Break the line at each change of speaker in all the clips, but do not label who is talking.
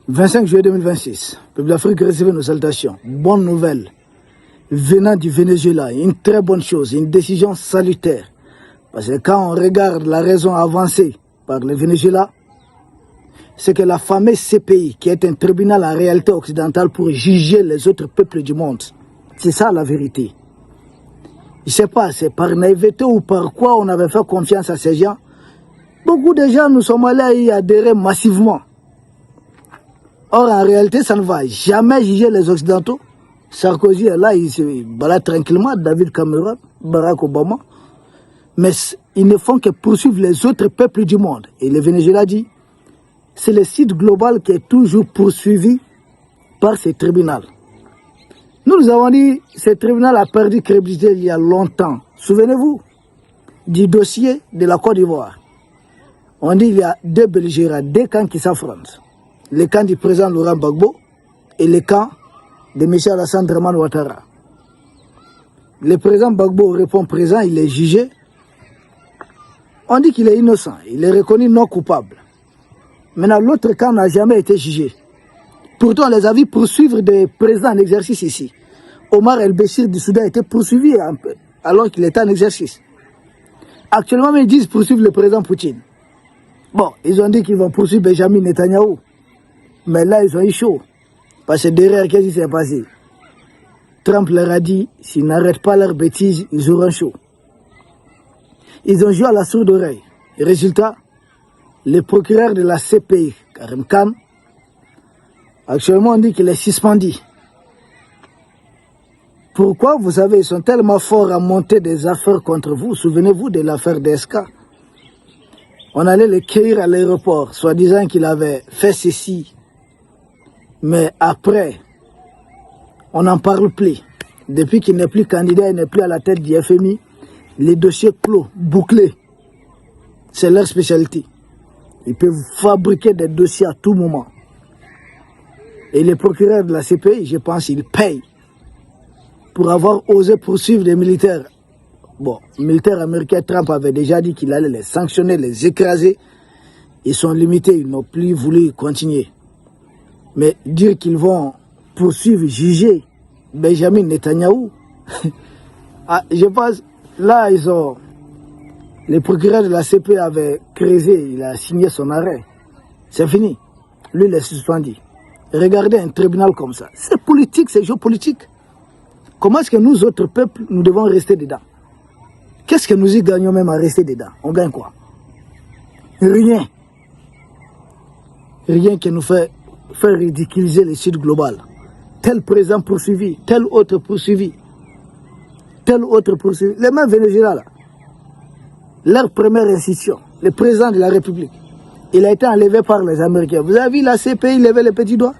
25 juillet 2026, le peuple d'Afrique recevait nos salutations. Bonne nouvelle venant du Venezuela, une très bonne chose, une décision salutaire. Parce que quand on regarde la raison avancée par le Venezuela, c'est que la fameuse CPI, qui est un tribunal en réalité occidentale pour juger les autres peuples du monde, c'est ça la vérité. Je ne sais pas, c'est par naïveté ou par quoi on avait fait confiance à ces gens. Beaucoup de gens nous sommes allés y adhérer massivement. Or, en réalité, ça ne va jamais juger les Occidentaux. Sarkozy est là, il se balade tranquillement, David Cameron, Barack Obama. Mais ils ne font que poursuivre les autres peuples du monde. Et le Venezuela dit, c'est le site global qui est toujours poursuivi par ce tribunal. Nous avons dit, ce tribunal a perdu crédibilité il y a longtemps. Souvenez-vous du dossier de la Côte d'Ivoire. On dit qu'il y a deux belligérants, deux camps qui s'affrontent. Le camp du président Laurent Gbagbo et le camp de M. Alassane Dramane Ouattara. Le président Gbagbo répond présent, il est jugé. On dit qu'il est innocent, il est reconnu non coupable. Maintenant, l'autre camp n'a jamais été jugé. Pourtant, on les a vus poursuivre des présidents en exercice ici. Omar El-Béchir du Soudan a été poursuivi alors qu'il était en exercice. Actuellement, ils disent poursuivre le président Poutine. Bon, ils ont dit qu'ils vont poursuivre Benjamin Netanyahou. Mais là, ils ont eu chaud. Parce que derrière, qu'est-ce qui s'est passé? Trump leur a dit, s'ils n'arrêtent pas leurs bêtises, ils auront chaud. Ils ont joué à la sourde oreille. Résultat, le procureur de la CPI, Karim Khan, actuellement on dit qu'il est suspendu. Pourquoi? Vous savez, ils sont tellement forts à monter des affaires contre vous. Souvenez-vous de l'affaire d'Esca. On allait le cueillir à l'aéroport, soi-disant qu'il avait fait ceci. Mais après, on n'en parle plus. Depuis qu'il n'est plus candidat, il n'est plus à la tête du FMI, les dossiers clos, bouclés. C'est leur spécialité. Ils peuvent fabriquer des dossiers à tout moment. Et les procureurs de la CPI, je pense, ils payent pour avoir osé poursuivre des militaires. Bon, les militaires américains, Trump avait déjà dit qu'il allait les sanctionner, les écraser. Ils sont limités, ils n'ont plus voulu continuer. Mais dire qu'ils vont poursuivre, juger Benjamin Netanyahou, je pense, là, les procureurs de la CPI avaient creusé, il a signé son arrêt. C'est fini. Lui, il est suspendu. Regardez un tribunal comme ça. C'est politique, c'est géopolitique. Comment est-ce que nous, autres peuples, nous devons rester dedans? Qu'est-ce que nous y gagnons même à rester dedans? On gagne quoi? Rien. Rien qui nous fait ridiculiser le Sud global. Tel président poursuivi, tel autre poursuivi, tel autre poursuivi. Les mêmes Venezuela, là, leur première institution, le président de la République, il a été enlevé par les Américains. Vous avez vu la CPI lever les petits doigts?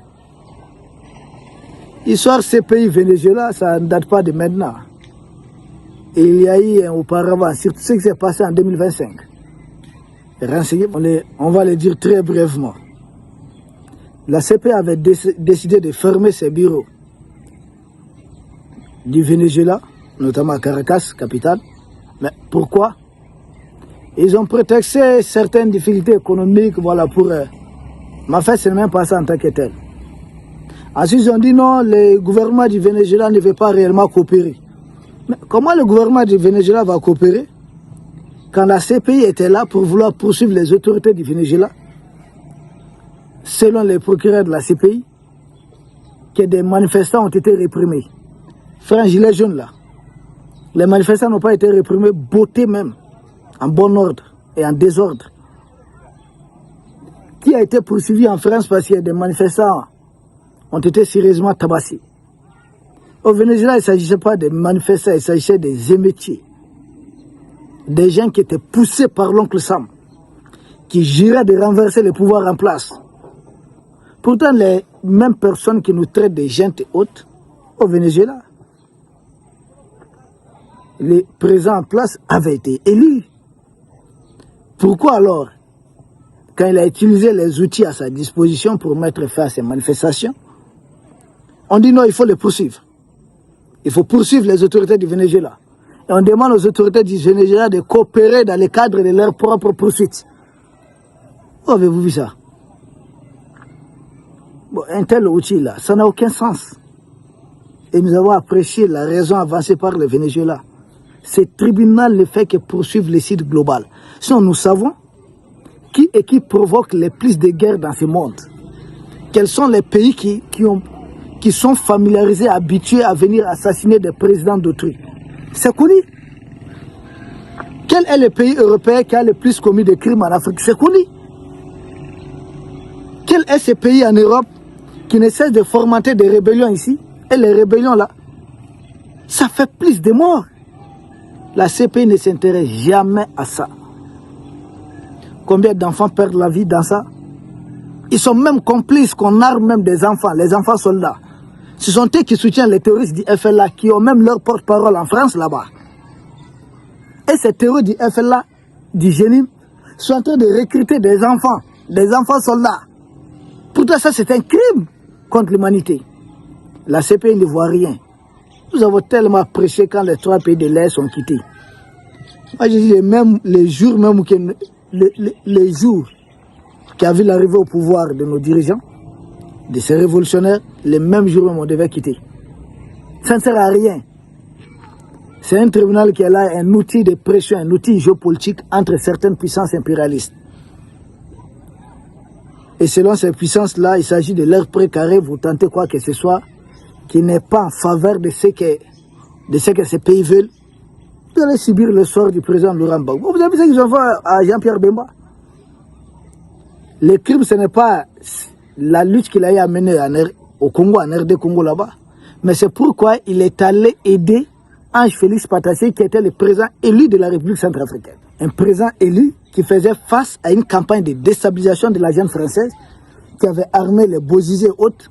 Histoire CPI Venezuela, ça ne date pas de maintenant. Et il y a eu auparavant, surtout ce qui s'est passé en 2025. Renseigné, on va le dire très brièvement. La CPI avait décidé de fermer ses bureaux du Venezuela, notamment à Caracas, capitale. Mais pourquoi? Ils ont prétexté certaines difficultés économiques, voilà, pour eux. Mais en fait, ce n'est même pas ça en tant que tel. Ensuite, ils ont dit non, le gouvernement du Venezuela ne veut pas réellement coopérer. Mais comment le gouvernement du Venezuela va coopérer quand la CPI était là pour vouloir poursuivre les autorités du Venezuela? Selon les procureurs de la CPI, que des manifestants ont été réprimés. Frère gilet jaune là, les manifestants n'ont pas été réprimés, bottés même, en bon ordre et en désordre. Qui a été poursuivi en France parce que des manifestants ont été sérieusement tabassés. Au Venezuela, il ne s'agissait pas des manifestants, il s'agissait des émeutiers. Des gens qui étaient poussés par l'oncle Sam, qui juraient de renverser le pouvoir en place. Pourtant, les mêmes personnes qui nous traitent de gente haute au Venezuela, les présents en place avaient été élus. Pourquoi alors, quand il a utilisé les outils à sa disposition pour mettre fin à ces manifestations, on dit non, il faut les poursuivre. Il faut poursuivre les autorités du Venezuela. Et on demande aux autorités du Venezuela de coopérer dans le cadre de leurs propres poursuites. Où avez-vous vu ça? Bon, un tel outil-là, ça n'a aucun sens. Et nous avons apprécié la raison avancée par le Venezuela. Ce tribunal ne fait que poursuivre le site global. Sinon, nous savons qui et qui provoque les plus de guerres dans ce monde. Quels sont les pays qui sont familiarisés, habitués à venir assassiner des présidents d'autrui? C'est connu. Quel est le pays européen qui a le plus commis de crimes en Afrique? C'est connu. Quel est ce pays en Europe qui ne cesse de fomenter des rébellions ici? Et les rébellions là, ça fait plus de morts. La CPI ne s'intéresse jamais à ça. Combien d'enfants perdent la vie dans ça? Ils sont même complices qu'on arme même des enfants, les enfants soldats. Ce sont eux qui soutiennent les terroristes du FLA, qui ont même leur porte-parole en France là-bas. Et ces terroristes du FLA, du Génie, sont en train de recruter des enfants soldats. Pourtant ça c'est un crime contre l'humanité. La CPI ne voit rien. Nous avons tellement apprécié quand les 3 pays de l'Est sont quittés. Moi je dis les jours même les jours qui a vu l'arrivée au pouvoir de nos dirigeants, de ces révolutionnaires, les mêmes jours même on devait quitter. Ça ne sert à rien. C'est un tribunal qui est là, un outil de pression, un outil géopolitique entre certaines puissances impérialistes. Et selon ces puissances-là, il s'agit de leur précaré, vous tentez quoi que ce soit, qui n'est pas en faveur de ce que ces pays veulent. Vous allez subir le sort du président Laurent Gbagbo. Vous avez vu ce qu'ils ont fait à Jean-Pierre Bemba? Le crime, ce n'est pas la lutte qu'il a eu à mener au Congo, en RD Congo là-bas, mais c'est pourquoi il est allé aider Ange Félix Patassé, qui était le président élu de la République centrafricaine. Un président élu qui faisait face à une campagne de déstabilisation de la jeune française, qui avait armé les Bozizé et autres.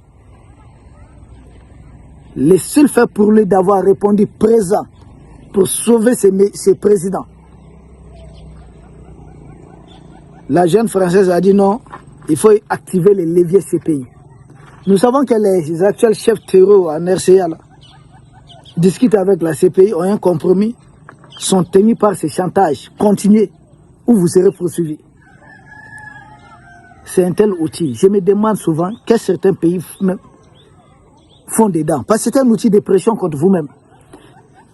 Le seul fait pour lui d'avoir répondu présent pour sauver ses présidents. La jeune française a dit non, il faut activer les leviers CPI. Nous savons que les actuels chefs terreaux en RCA là, discutent avec la CPI, ont un compromis, sont tenus par ces chantages. Continuez, ou vous serez poursuivis. C'est un tel outil. Je me demande souvent que certains pays font dedans. Parce que c'est un outil de pression contre vous-même.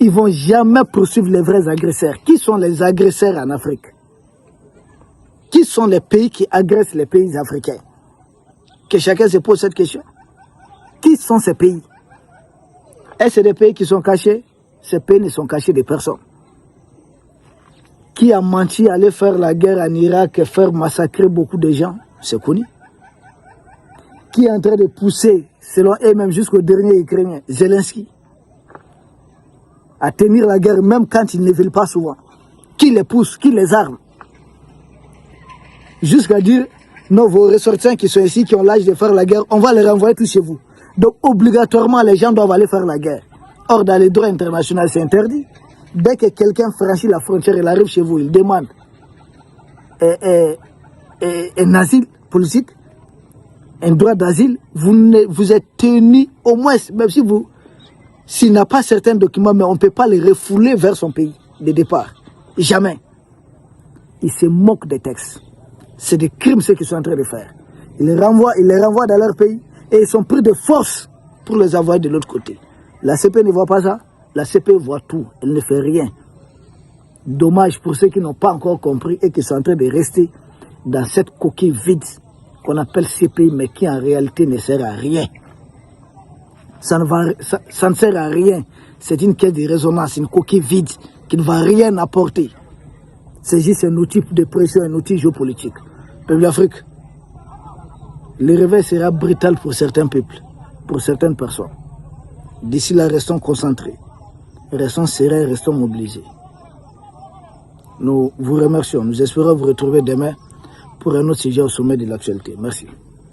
Ils ne vont jamais poursuivre les vrais agresseurs. Qui sont les agresseurs en Afrique? Qui sont les pays qui agressent les pays africains? Que chacun se pose cette question. Qui sont ces pays? Est-ce que des pays qui sont cachés? Ces pays ne sont cachés de personne. Qui a menti, aller faire la guerre en Irak et faire massacrer beaucoup de gens? C'est connu. Qui est en train de pousser, selon eux-mêmes, jusqu'au dernier Ukrainien, Zelensky, à tenir la guerre même quand ils ne veulent pas souvent? Qui les pousse? Qui les arme? Jusqu'à dire, non, vos ressortissants qui sont ici, qui ont l'âge de faire la guerre, on va les renvoyer tous chez vous. Donc, obligatoirement, les gens doivent aller faire la guerre. Or, dans les droits internationaux, c'est interdit. Dès que quelqu'un franchit la frontière, il arrive chez vous, il demande un asile politique, un droit d'asile, vous êtes tenu, au moins, même si s'il n'a pas certains documents, mais on ne peut pas les refouler vers son pays de départ. Jamais. Ils se moquent des textes. C'est des crimes ce qu'ils sont en train de faire. Ils les renvoient dans leur pays et ils sont pris de force pour les envoyer de l'autre côté. La CP ne voit pas ça. La CP voit tout. Elle ne fait rien. Dommage pour ceux qui n'ont pas encore compris et qui sont en train de rester dans cette coquille vide qu'on appelle CPI, mais qui en réalité ne sert à rien. Ça ne sert à rien. C'est une caisse de résonance, une coquille vide qui ne va rien apporter. C'est juste un outil de pression, un outil géopolitique. Peuple d'Afrique, le réveil sera brutal pour certains peuples, pour certaines personnes. D'ici là, restons concentrés, restons sereins, restons mobilisés. Nous vous remercions. Nous espérons vous retrouver demain pour un autre sujet au sommet de l'actualité. Merci.